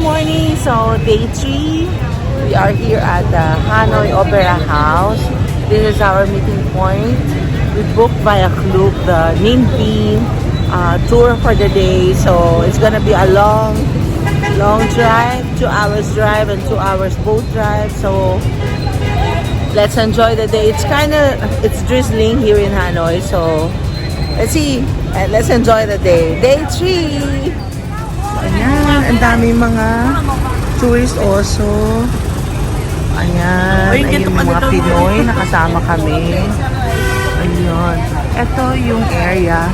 morning. So day 3, we are here at the Hanoi Opera House. This is our meeting point. We booked via Klook the Ninh Binh tour for the day. So it's gonna be a long drive, 2 hours drive and 2 hours boat drive. So let's enjoy the day. It's drizzling here in Hanoi. So let's see and let's enjoy the day. Day 3. Ayan, ang daming mga tourists also. Ayan, ayun yung mga Pinoy, nakasama kami. Ayun, ito yung area.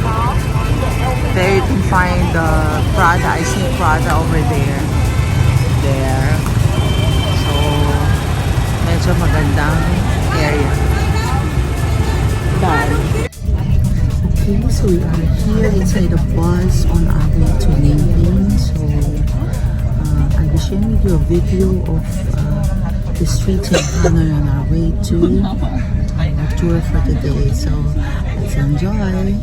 There you can find the Prada. I see Prada over there. There. So, medyo magandang area. Dahil. Okay, so we are here inside the bus on our way to Ninh Binh. So I'll be sharing with you a video of the streets in Hanoi on our way to our tour for today. So let's enjoy.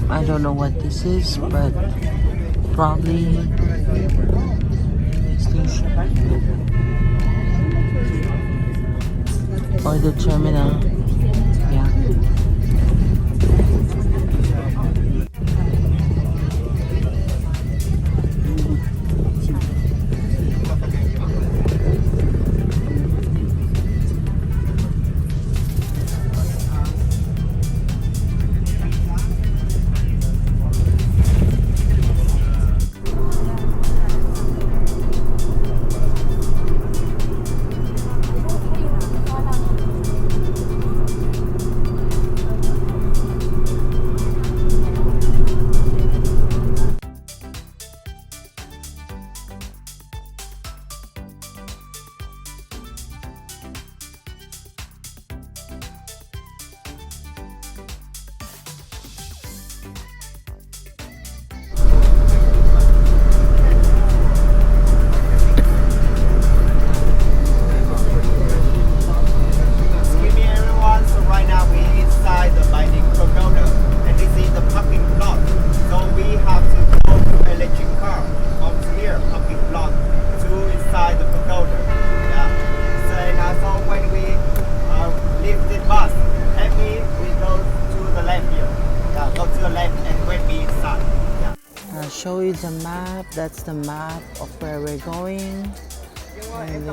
I don't know what this is, but probably station or the terminal. Yeah. The Bai Dinh Pagoda, and this is the parking lot. So we have to go to electric car from here, parking lot, to inside the pagoda. Yeah. So when we leave the bus, we go to the left here. Yeah, go to the left and wait me inside. Yeah. I'll show you the map. That's the map of where we're going. And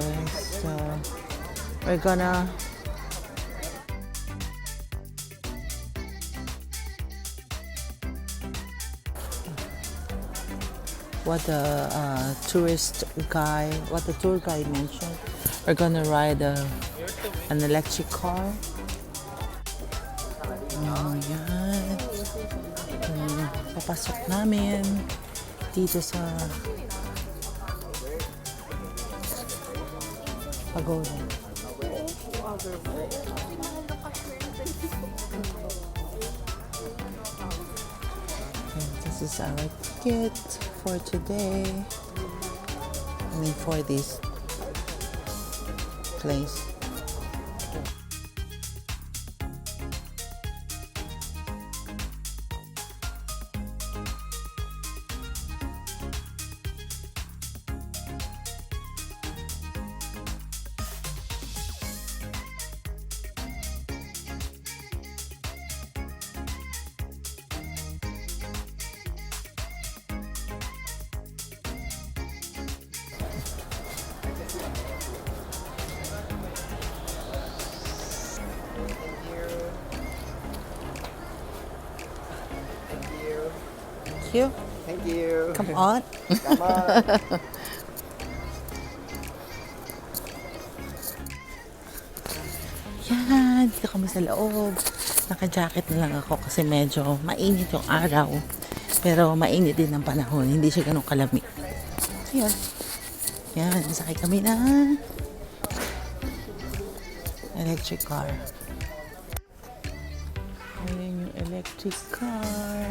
we're gonna what the tour guide mentioned. We're gonna ride an electric car. Yan. Papasok namin dito sa pagoda. And this is our ticket for today. I mean, for this place. Thank you. Thank you. Come on. Come on. Yan, dito kami sa loob. Naka-jacket na lang ako kasi medyo mainit yung araw. Pero mainit din ang panahon. Hindi siya ganun kalamig. Yan. Yan, sakay kami na electric car. Ayan yung electric car.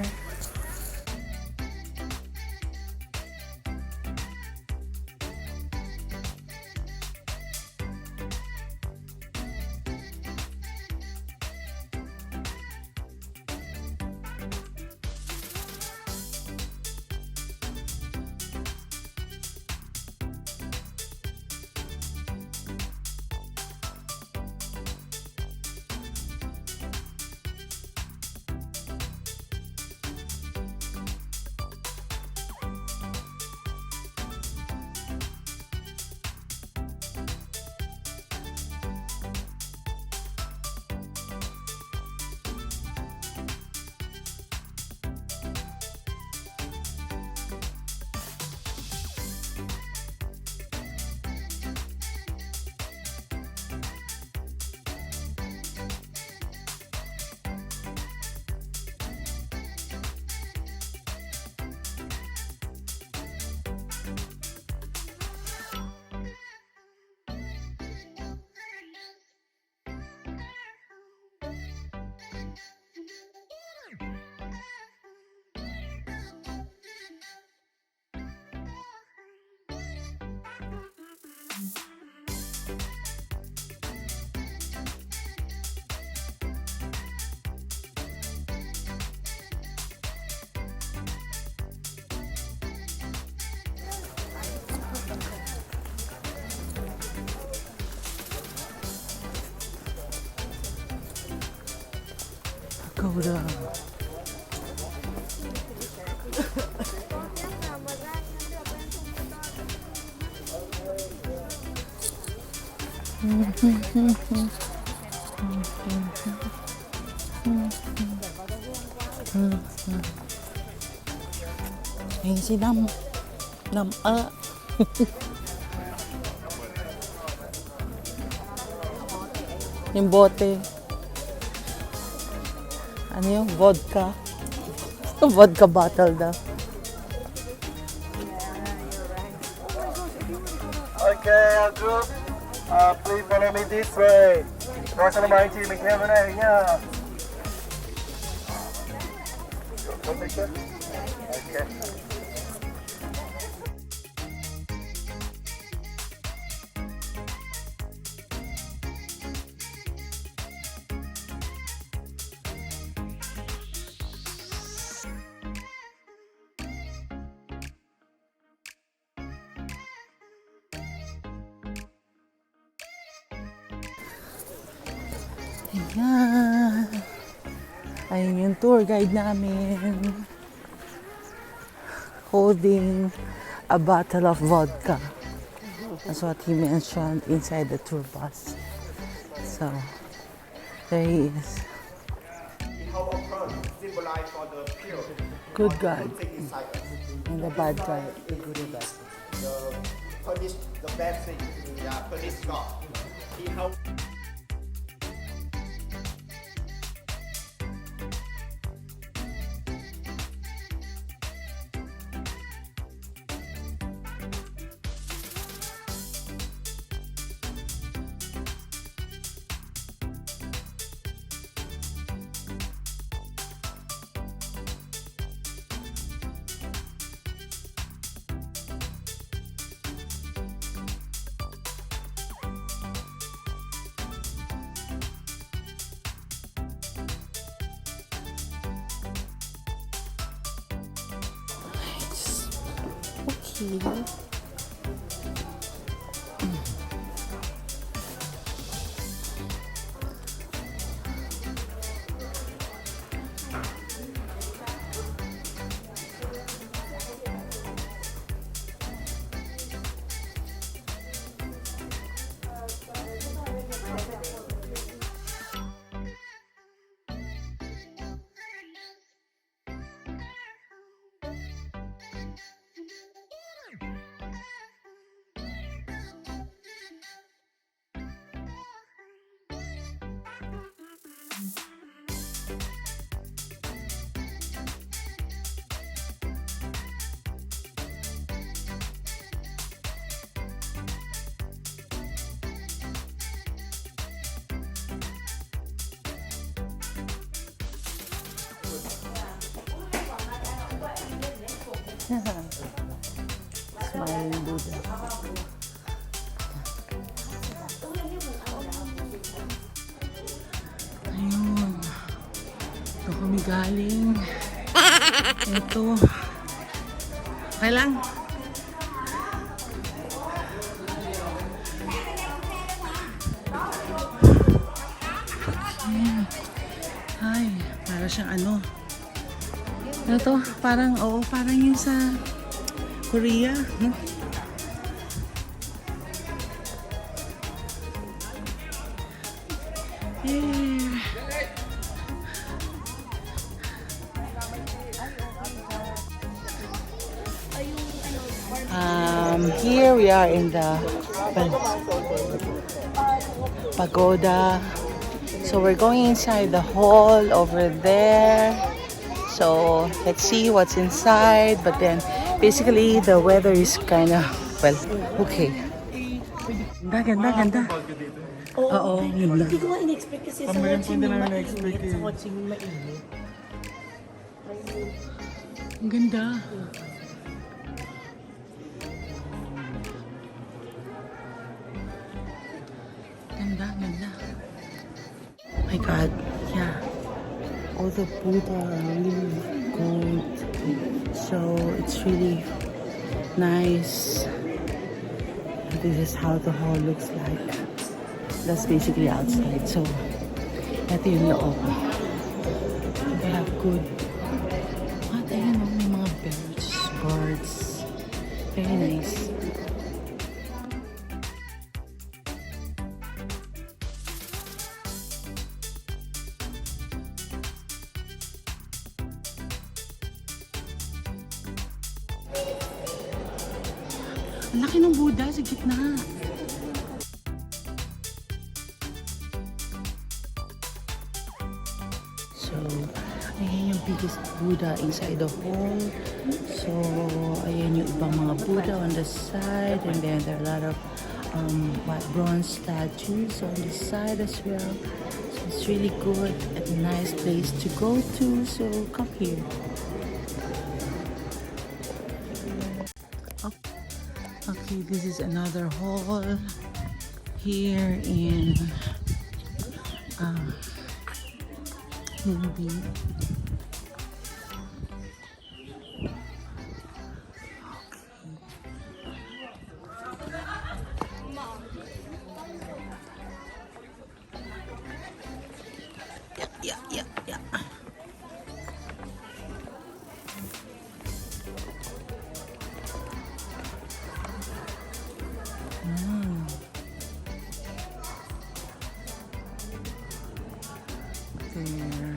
Pagoda. Ayun si Nam. Yung bote. Ano yung vodka? Vodka bottle daw. Okay, our group, please follow me this way. Cross on my team, Nherie, yeah. One picture? Okay. Ayan. Ayun yung tour guide namin. Holding a bottle of vodka. That's what he mentioned inside the tour bus. So, there he is. How our crown symbolize for the pure. Good God. Take inside us. And the bad guy, the good or bad. The punish the bad thing. Yeah, punish God. He help. Okay. Smiling Buddha. Ayun. Ito kami galing. Ito. Okay lang. Ayan. Ay, para siyang ano. Ano to? Parang, oo, parang yung sa Korea, no? Yeah. Here we are in the pagoda. So we're going inside the hall over there. So let's see what's inside. But then basically the weather is kind of, well, okay. Ganda. Oo, yun lang. Hindi ko nga in-expect kasi sa watching yung mainit, sa watching yung mainit. Ang ganda. Ganda. Oh my God, yeah. All the Buddha are really gold. So it's really nice. This is how the hall looks like. That's basically outside. So, ito yung loob. They have good. Ayan o, may mga birds. Very nice. Ang laki ng Buddha sa gitna. So, ayan yung biggest Buddha inside the hall. So, ayan yung ibang mga Buddha on the side. And then there are a lot of bronze statues on the side as well. So, it's really good and a nice place to go to. So, come here. Okay, this is another hall here in Ninh Binh. Yeah. There.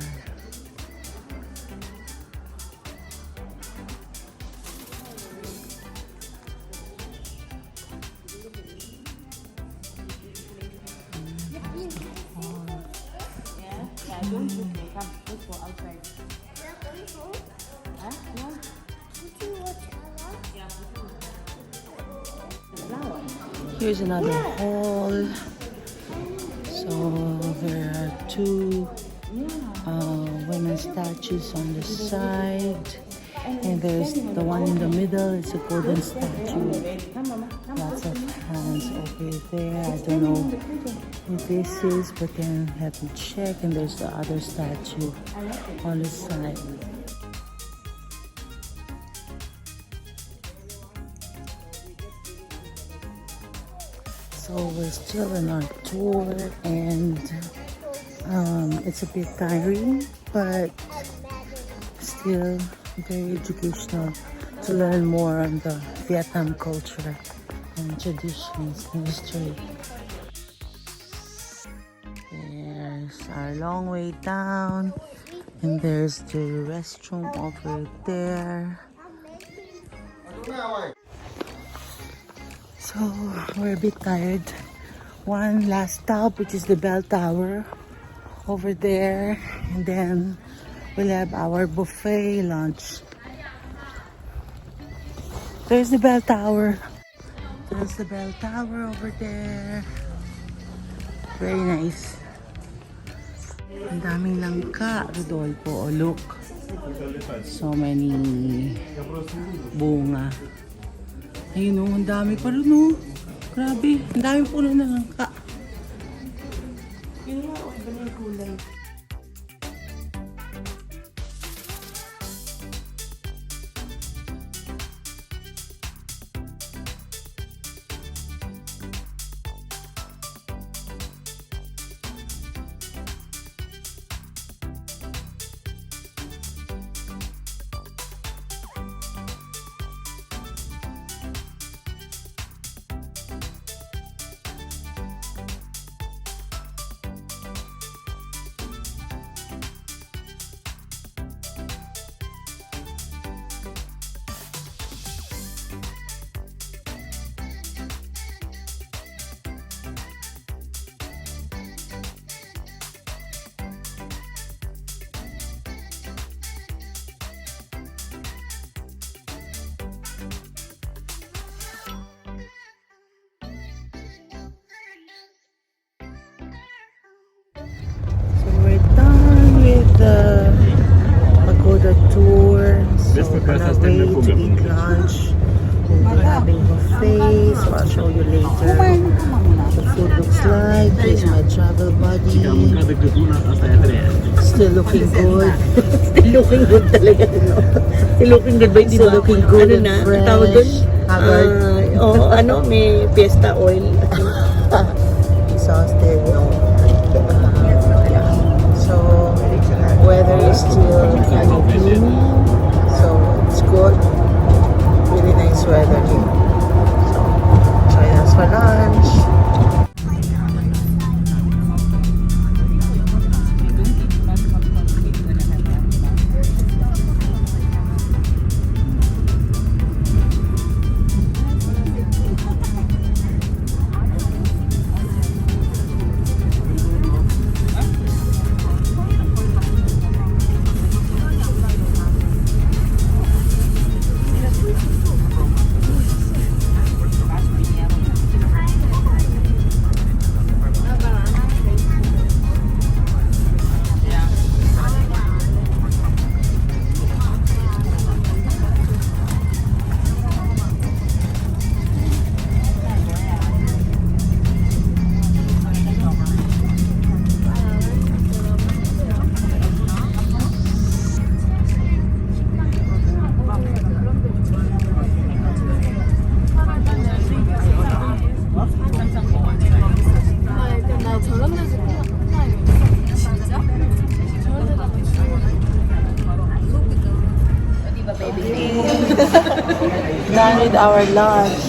Here's another hall. So there are two women statues on the side, and there's the one in the middle. It's a golden statue. Lots of hands over there. I don't know who this is, but then have to check. And there's the other statue on the side. So we're still in our tour, and it's a bit tiring, but still very educational to learn more on the Vietnam culture and traditions and history. There's our long way down, and there's the restroom over there. So we're a bit tired. One last stop, which is the bell tower over there, and then we'll have our buffet lunch. There's the bell tower. There's the bell tower over there. Very nice. Ang daming langka, Rodolfo. Oh, look. So many bunga. Ayun o, ang dami pa rin o. Grabe, ang dami puno na langka. Yun nga, iba na yung kulay. The Pagoda tour. So we're gonna wait to eat lunch. We'll be having buffet, so I'll show you later what the food looks like. Here's my travel buddy. Still looking good. Still looking good talaga, no? Still looking good ba? Still looking good and fresh. Tawag dun? Haggard. May fiesta oil. Exhausted, no? Yeah. So, weather is still kind of gloomy, so it's good. Really nice weather here. So, join us for lunch. Done with our lunch.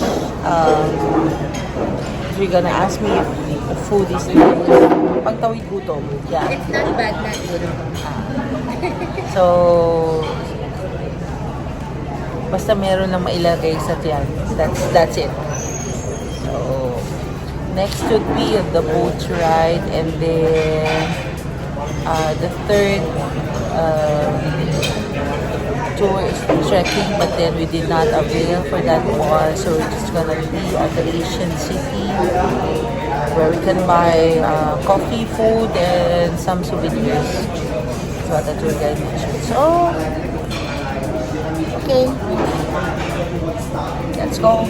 If you're gonna ask me if the food is nice, pagtawid gutom. Yeah. It's not bad, not good. So, basta meron na mailagay sa tiyan. That's it. So, next would be the boat ride, and then The third tour is trekking, but then we did not avail for that one, so we're just gonna be at the Asian city where we can buy coffee, food, and some souvenirs. So what the tour guide mentioned. So, okay, let's go.